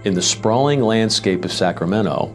In the sprawling landscape of Sacramento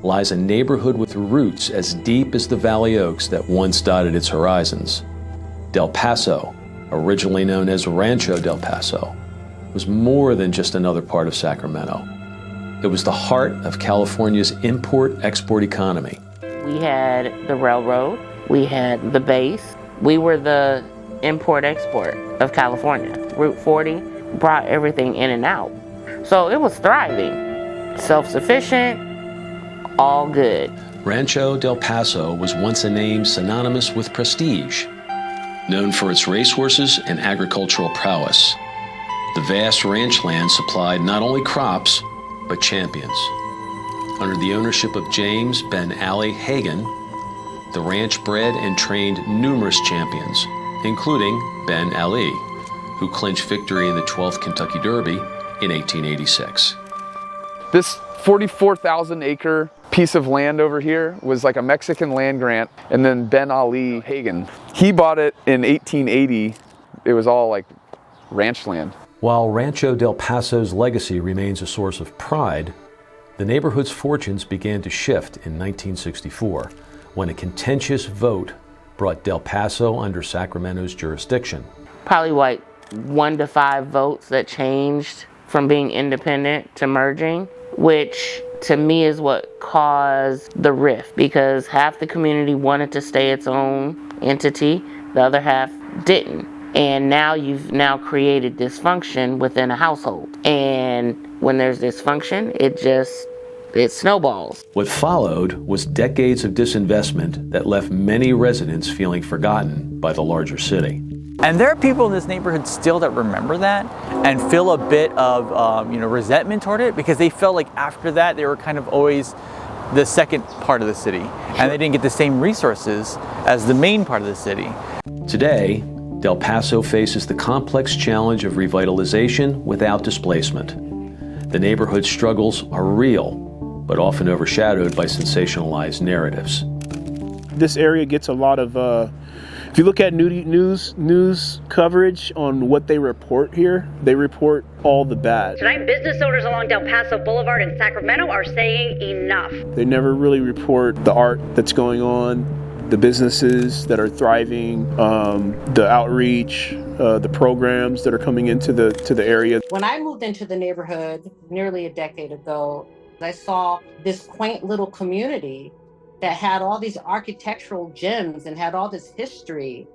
lies a neighborhood with roots as deep as the valley oaks that once dotted its horizons. Del Paso, originally known as Rancho Del Paso, was more than just another part of Sacramento. It was the heart of California's import-export economy. We had the railroad, we had the base. We were the import-export of California. Route 40 brought everything in and out. So it was thriving, self-sufficient, all good. Rancho Del Paso was once a name synonymous with prestige, known for its racehorses and agricultural prowess. The vast ranch land supplied not only crops, but champions. Under the ownership of James Ben Ali Hagan, the ranch bred and trained numerous champions, including Ben Ali, who clinched victory in the 12th Kentucky Derby in 1886. This 44,000 acre piece of land over here was like a Mexican land grant, and then Ben Ali Hagan, he bought it in 1880. It was all like ranch land. While Rancho Del Paso's legacy remains a source of pride, the neighborhood's fortunes began to shift in 1964 when a contentious vote brought Del Paso under Sacramento's jurisdiction. Probably like 1 to 5 votes that changed from being independent to merging, which to me is what caused the rift, because half the community wanted to stay its own entity, the other half didn't. And now you've created dysfunction within a household. And when there's dysfunction, it snowballs. What followed was decades of disinvestment that left many residents feeling forgotten by the larger city. And there are people in this neighborhood still that remember that and feel a bit of resentment toward it, because they felt like after that they were kind of always the second part of the city, and they didn't get the same resources as the main part of the city. Today, Del Paso faces the complex challenge of revitalization without displacement. The neighborhood's struggles are real, but often overshadowed by sensationalized narratives. This area gets a lot of if you look at news coverage on what they report here, they report all the bad. Tonight, business owners along Del Paso Boulevard in Sacramento are saying enough. They never really report the art that's going on, the businesses that are thriving, the outreach, the programs that are coming into the area. When I moved into the neighborhood nearly a decade ago, I saw this quaint little community that had all these architectural gems and had all this history.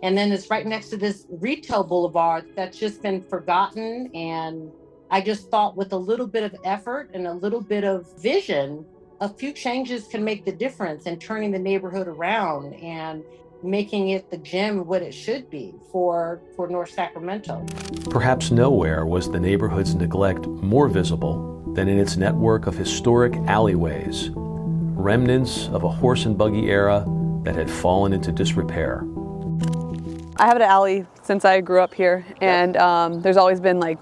And then it's right next to this retail boulevard that's just been forgotten. And I just thought with a little bit of effort and a little bit of vision, a few changes can make the difference in turning the neighborhood around and making it the gem what it should be for North Sacramento. Perhaps nowhere was the neighborhood's neglect more visible than in its network of historic alleyways, remnants of a horse and buggy era that had fallen into disrepair. I have an alley since I grew up here, and there's always been like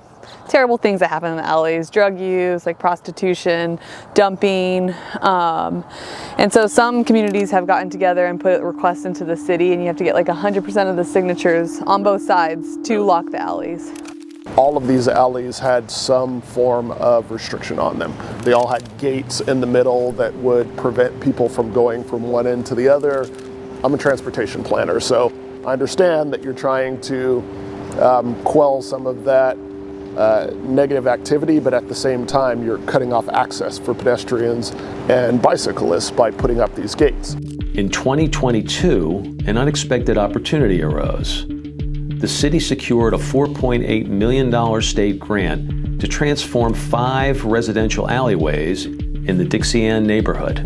terrible things that happen in the alleys, drug use, like prostitution, dumping. And so some communities have gotten together and put requests into the city, and you have to get like 100% of the signatures on both sides to lock the alleys. All of these alleys had some form of restriction on them. They all had gates in the middle that would prevent people from going from one end to the other. I'm a transportation planner, so I understand that you're trying to quell some of that negative activity, but at the same time, you're cutting off access for pedestrians and bicyclists by putting up these gates. In 2022, an unexpected opportunity arose. The city secured a $4.8 million state grant to transform 5 residential alleyways in the Dixieanne neighborhood.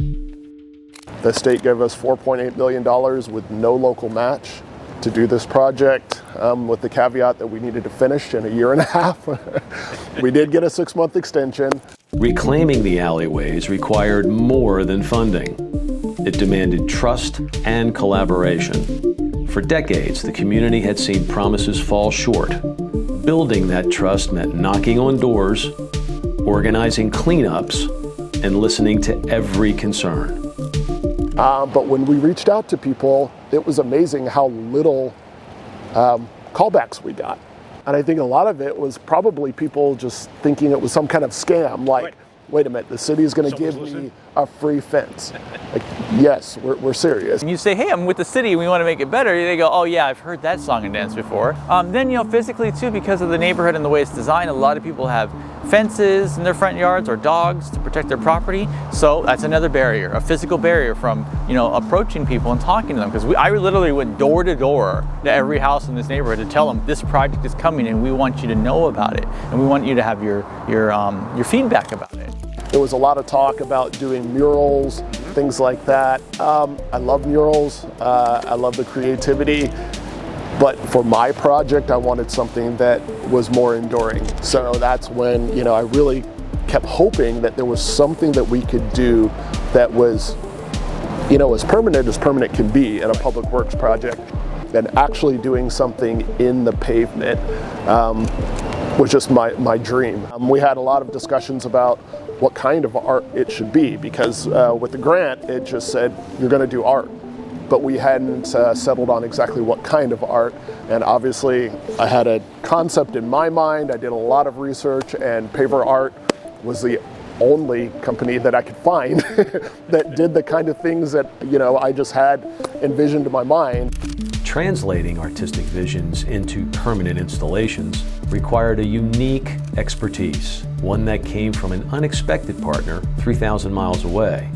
The state gave us $4.8 million with no local match to do this project, with the caveat that we needed to finish in a year and a half. We did get a 6-month extension. Reclaiming the alleyways required more than funding. It demanded trust and collaboration. For decades, the community had seen promises fall short. Building that trust meant knocking on doors organizing cleanups, and listening to every concern. But when we reached out to people, it was amazing how little callbacks we got. And I think a lot of it was probably people just thinking it was some kind of scam, like, wait a minute, the city is going to give me a free fence. Like, yes, we're serious. And you say, hey, I'm with the city, we want to make it better. They go, oh yeah, I've heard that song and dance before. Then, you know, physically too, because of the neighborhood and the way it's designed, a lot of people have fences in their front yards or dogs to protect their property. So that's another barrier, a physical barrier from, you know, approaching people and talking to them. Because I literally went door to door to every house in this neighborhood to tell them this project is coming and we want you to know about it. And we want you to have your feedback about it. There was a lot of talk about doing murals, things like that. I love murals, I love the creativity, but for my project, I wanted something that was more enduring. So that's when, you know, I really kept hoping that there was something that we could do that was, you know, as permanent can be in a public works project. And actually doing something in the pavement was just my dream. We had a lot of discussions about what kind of art it should be, because with the grant it just said you're going to do art, but we hadn't settled on exactly what kind of art. And obviously I had a concept in my mind, I did a lot of research, and PAVERART was the only company that I could find that did the kind of things that, you know, I just had envisioned in my mind. Translating artistic visions into permanent installations required a unique expertise, one that came from an unexpected partner 3,000 miles away.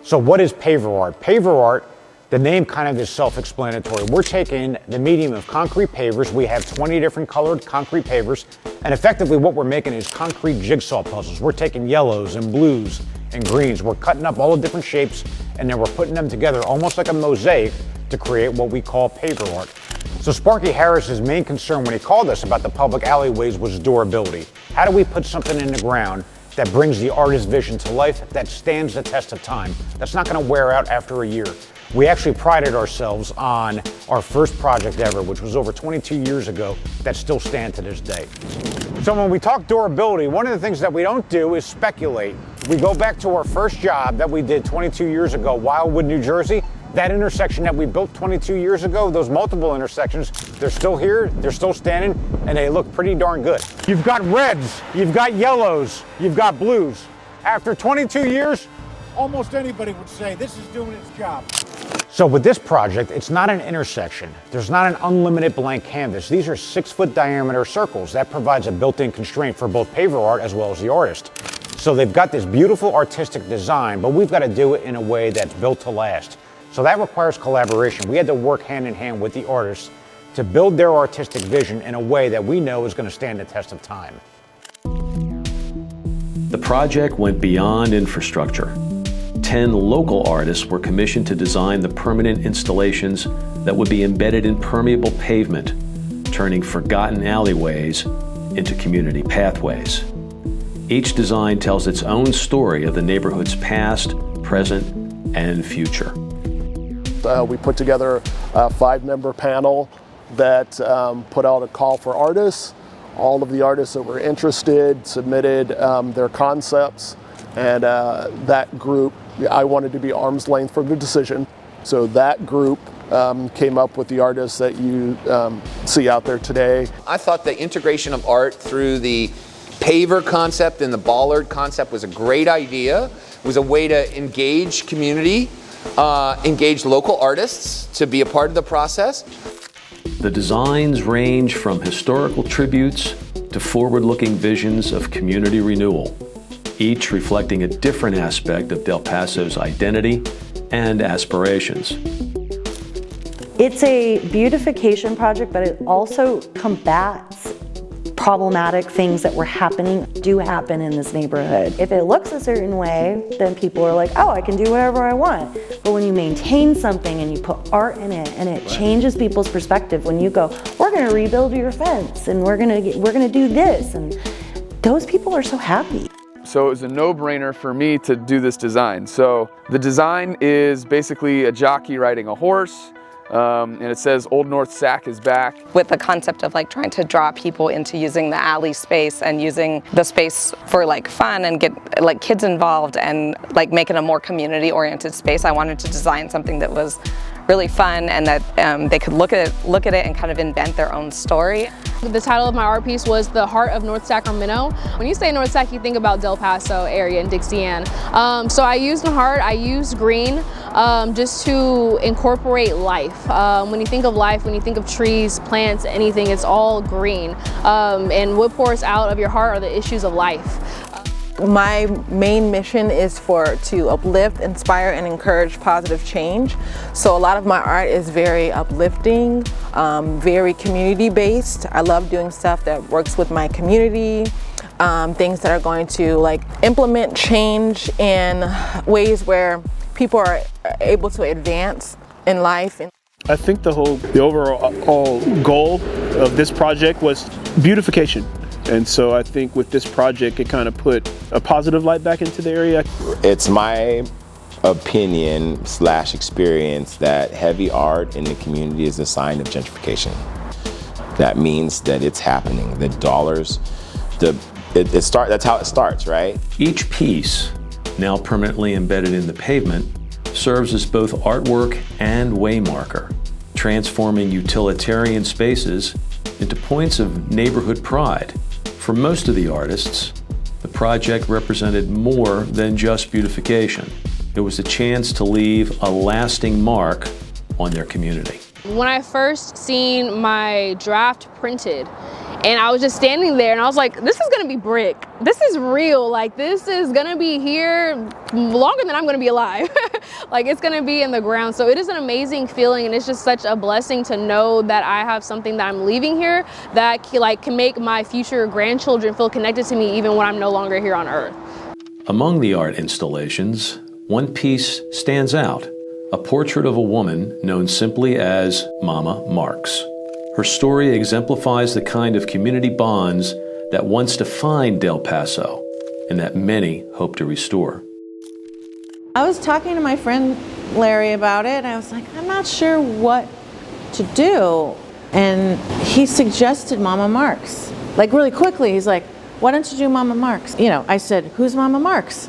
So what is PAVERART? PAVERART, the name kind of is self-explanatory. We're taking the medium of concrete pavers. We have 20 different colored concrete pavers, and effectively what we're making is concrete jigsaw puzzles. We're taking yellows and blues and greens. We're cutting up all the different shapes, and then we're putting them together almost like a mosaic to create what we call PAVERART. So Sparky Harris's main concern when he called us about the public alleyways was durability. How do we put something in the ground that brings the artist's vision to life, that stands the test of time, that's not going to wear out after a year? We actually prided ourselves on our first project ever, which was over 22 years ago, that still stand to this day. So when we talk durability, one of the things that we don't do is speculate. We go back to our first job that we did 22 years ago, Wildwood, New Jersey. That intersection that we built 22 years ago, those multiple intersections, they're still here, they're still standing, and they look pretty darn good. You've got reds, you've got yellows, you've got blues. After 22 years, almost anybody would say this is doing its job. So with this project, it's not an intersection. There's not an unlimited blank canvas. These are 6-foot diameter circles. That provides a built-in constraint for both PAVERART as well as the artist. So they've got this beautiful artistic design, but we've got to do it in a way that's built to last. So that requires collaboration. We had to work hand in hand with the artists to build their artistic vision in a way that we know is going to stand the test of time. The project went beyond infrastructure. 10 local artists were commissioned to design the permanent installations that would be embedded in permeable pavement, turning forgotten alleyways into community pathways. Each design tells its own story of the neighborhood's past, present, and future. We put together a 5-member panel that put out a call for artists. All of the artists that were interested submitted their concepts, and that group, I wanted to be arm's length from the decision. So that group came up with the artists that you see out there today. I thought the integration of art through the paver concept and the bollard concept was a great idea. It was a way to engage community, engage local artists to be a part of the process. The designs range from historical tributes to forward-looking visions of community renewal, each reflecting a different aspect of Del Paso's identity and aspirations. It's a beautification project, but it also combats problematic things that do happen in this neighborhood. If it looks a certain way, then people are like, oh, I can do whatever I want. But when you maintain something and you put art in it, and it changes people's perspective, when you go, we're gonna rebuild your fence, and we're gonna do this, and those people are so happy. So it was a no-brainer for me to do this design. So the design is basically a jockey riding a horse. and it says Old North Sac is back. With the concept of like trying to draw people into using the alley space and using the space for like fun and get like kids involved and like make it a more community oriented space, I wanted to design something that was really fun and that they could look at it and kind of invent their own story. The title of my art piece was The Heart of North Sacramento. When you say North Sac, you think about Del Paso area and Dixieanne. So I used the heart, I used green just to incorporate life. When you think of life, when you think of trees, plants, anything, it's all green. And what pours out of your heart are the issues of life. My main mission is to uplift, inspire, and encourage positive change. So a lot of my art is very uplifting, very community-based. I love doing stuff that works with my community, things that are going to like implement change in ways where people are able to advance in life. I think the overall goal of this project was beautification. And so I think with this project, it kind of put a positive light back into the area. It's my opinion / experience that heavy art in the community is a sign of gentrification. That means that it's happening. The dollars, that's how it starts, right? Each piece, now permanently embedded in the pavement, serves as both artwork and waymarker, transforming utilitarian spaces into points of neighborhood pride. For most of the artists, the project represented more than just beautification. It was a chance to leave a lasting mark on their community. When I first seen my draft printed, and I was just standing there and I was like, this is gonna be brick. This is real. Like, this is gonna be here longer than I'm gonna be alive. Like, it's gonna be in the ground. So it is an amazing feeling, and it's just such a blessing to know that I have something that I'm leaving here that can make my future grandchildren feel connected to me even when I'm no longer here on Earth. Among the art installations, one piece stands out, a portrait of a woman known simply as Mama Marks. Her story exemplifies the kind of community bonds that once defined Del Paso and that many hope to restore. I was talking to my friend Larry about it. I was like, I'm not sure what to do. And he suggested Mama Marks. Like, really quickly, he's like, why don't you do Mama Marks? You know, I said, who's Mama Marks?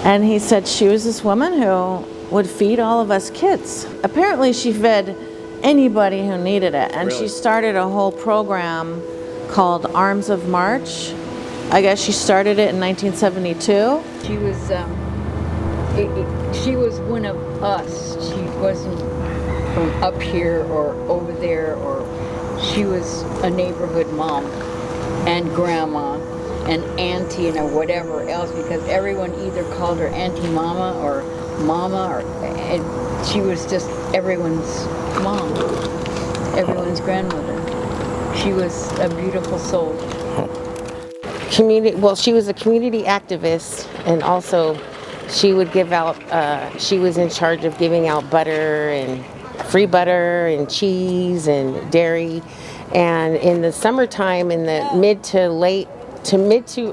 And he said, she was this woman who would feed all of us kids. Apparently she fed anybody who needed it. And She started a whole program called Arms of March. I guess she started it in 1972. She was one of us. She wasn't from up here or over there, or she was a neighborhood mom and grandma and auntie and whatever else, because everyone either called her Auntie Mama or Mama, and she was just everyone's mom, everyone's grandmother. She was a beautiful soul. She was a community activist, and also she would give out, she was in charge of giving out butter and free butter and cheese and dairy. And in the summertime, in the mid to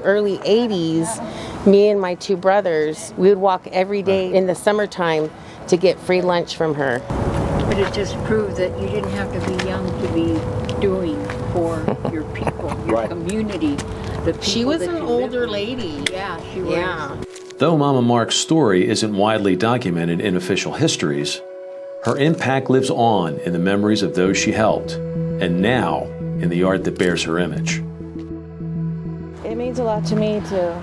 early 80s, me and my two brothers, we would walk every day in the summertime to get free lunch from her. But it just proved that you didn't have to be young to be doing for your people, your community. The people She was that an you older live with. lady. Yeah, she was. Yeah. Though Mama Mark's story isn't widely documented in official histories, her impact lives on in the memories of those she helped, and now in the art that bears her image. It means a lot to me to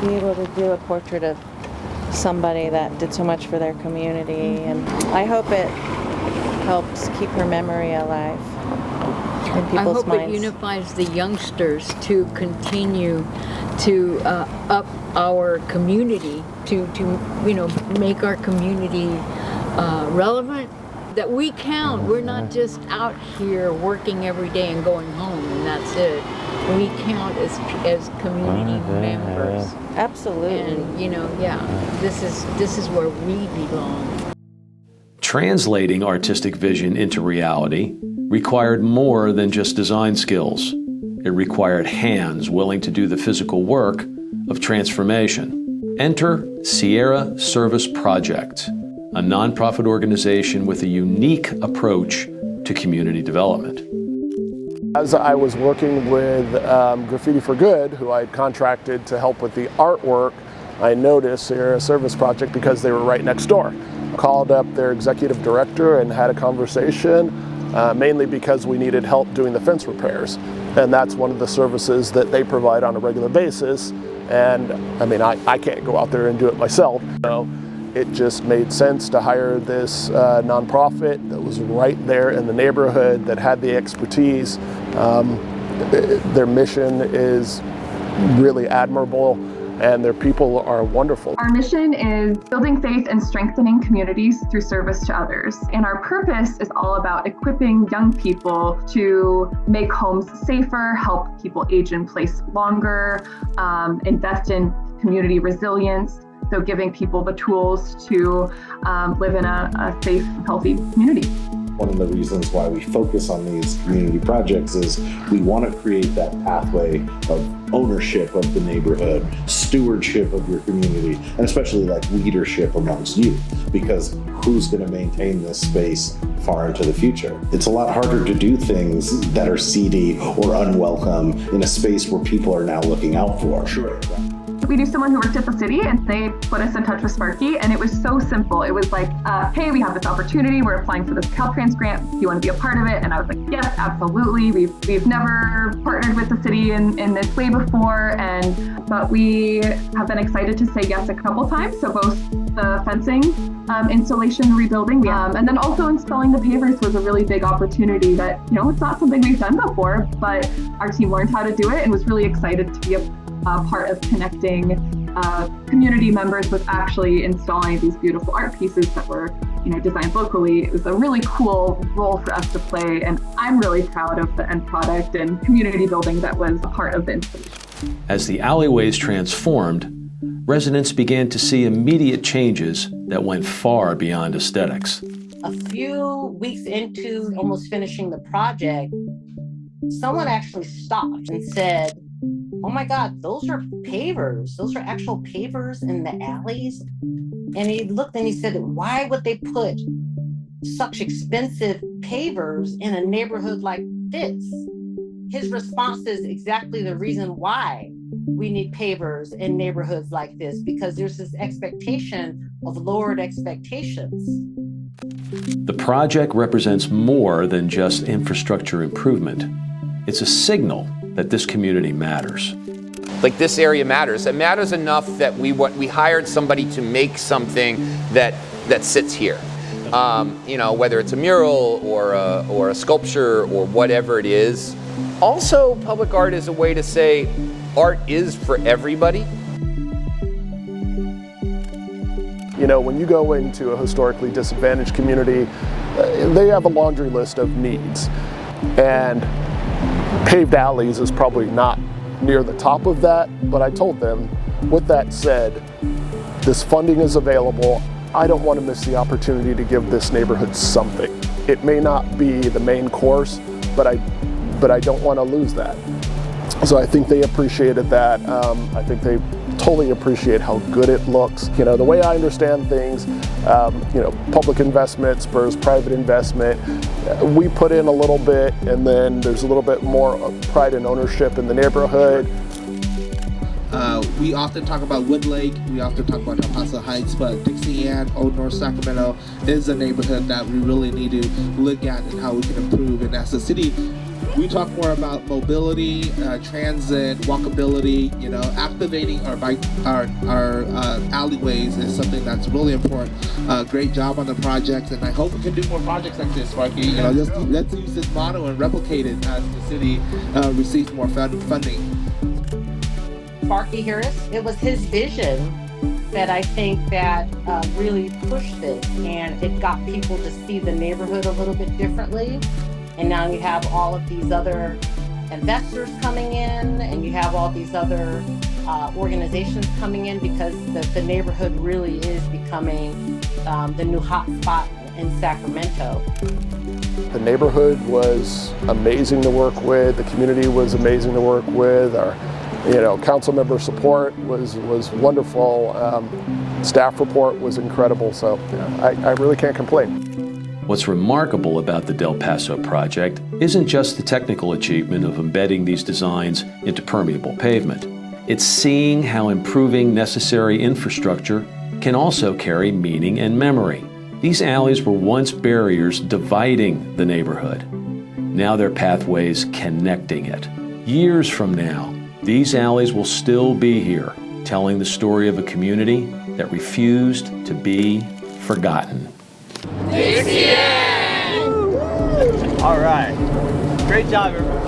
be able to do a portrait of somebody that did so much for their community, and I hope it helps keep her memory alive in people's I hope minds. it unifies the youngsters to continue to up our community, to make our community relevant, that we count. We're not just out here working every day and going home and that's it. We count as community members. Absolutely. And this is where we belong. Translating artistic vision into reality required more than just design skills. It required hands willing to do the physical work of transformation. Enter Sierra Service Project, a nonprofit organization with a unique approach to community development. As I was working with Graffiti for Good, who I had contracted to help with the artwork, I noticed they're a service project because they were right next door. Called up their executive director and had a conversation, mainly because we needed help doing the fence repairs. And that's one of the services that they provide on a regular basis. And I mean, I can't go out there and do it myself. So it just made sense to hire this nonprofit that was right there in the neighborhood that had the expertise. Their mission is really admirable, and their people are wonderful. Our mission is building faith and strengthening communities through service to others. And our purpose is all about equipping young people to make homes safer, help people age in place longer, invest in community resilience. So giving people the tools to live in a safe, healthy community. One of the reasons why we focus on these community projects is we want to create that pathway of ownership of the neighborhood, stewardship of your community, and especially like leadership amongst youth, because who's going to maintain this space far into the future? It's a lot harder to do things that are seedy or unwelcome in a space where people are now looking out for. Sure. We knew someone who worked at the city, and they put us in touch with Sparky, and it was so simple. It was like, hey, we have this opportunity. We're applying for this Caltrans grant. Do you want to be a part of it? And I was like, yes, absolutely. We've never partnered with the city in this way before, but we have been excited to say yes a couple times. So both the fencing installation, rebuilding, and then also installing the pavers was a really big opportunity that, it's not something we've done before, but our team learned how to do it and was really excited to be a part of connecting community members with actually installing these beautiful art pieces that were, designed locally. It was a really cool role for us to play, and I'm really proud of the end product and community building that was a part of the installation. As the alleyways transformed, residents began to see immediate changes that went far beyond aesthetics. A few weeks into almost finishing the project, someone actually stopped and said, oh my God, those are pavers. Those are actual pavers in the alleys. And he looked and he said, why would they put such expensive pavers in a neighborhood like this? His response is exactly the reason why we need pavers in neighborhoods like this, because there's this expectation of lowered expectations. The project represents more than just infrastructure improvement. It's a signal that this community matters. Like, this area matters. It matters enough that we hired somebody to make something that sits here. Whether it's a mural or a sculpture or whatever it is. Also, public art is a way to say art is for everybody. When you go into a historically disadvantaged community, they have a laundry list of needs. And paved alleys is probably not near the top of that, but I told them, with that said, this funding is available. I don't want to miss the opportunity to give this neighborhood something. It may not be the main course, but I don't want to lose that. So I think they appreciated that. I think they totally appreciate how good it looks. The way I understand things, public investment spurs private investment. We put in a little bit, and then there's a little bit more pride and ownership in the neighborhood. We often talk about Wood Lake, we often talk about El Paso Heights, but Dixieanne, Old North Sacramento is a neighborhood that we really need to look at and how we can improve. And as a city, we talk more about mobility, transit, walkability, activating our alleyways is something that's really important. Great job on the project, and I hope we can do more projects like this, Sparky. Let's use this motto and replicate it as the city receives more funding. Sparky Harris, it was his vision that I think that really pushed this, and it got people to see the neighborhood a little bit differently. And now you have all of these other investors coming in, and you have all these other organizations coming in, because the neighborhood really is becoming the new hot spot in Sacramento. The neighborhood was amazing to work with. The community was amazing to work with. Our council member support was wonderful. Staff report was incredible. So I really can't complain. What's remarkable about the Del Paso project isn't just the technical achievement of embedding these designs into permeable pavement. It's seeing how improving necessary infrastructure can also carry meaning and memory. These alleys were once barriers dividing the neighborhood. Now they're pathways connecting it. Years from now, these alleys will still be here, telling the story of a community that refused to be forgotten. Dixieanne! All right. Great job, everyone.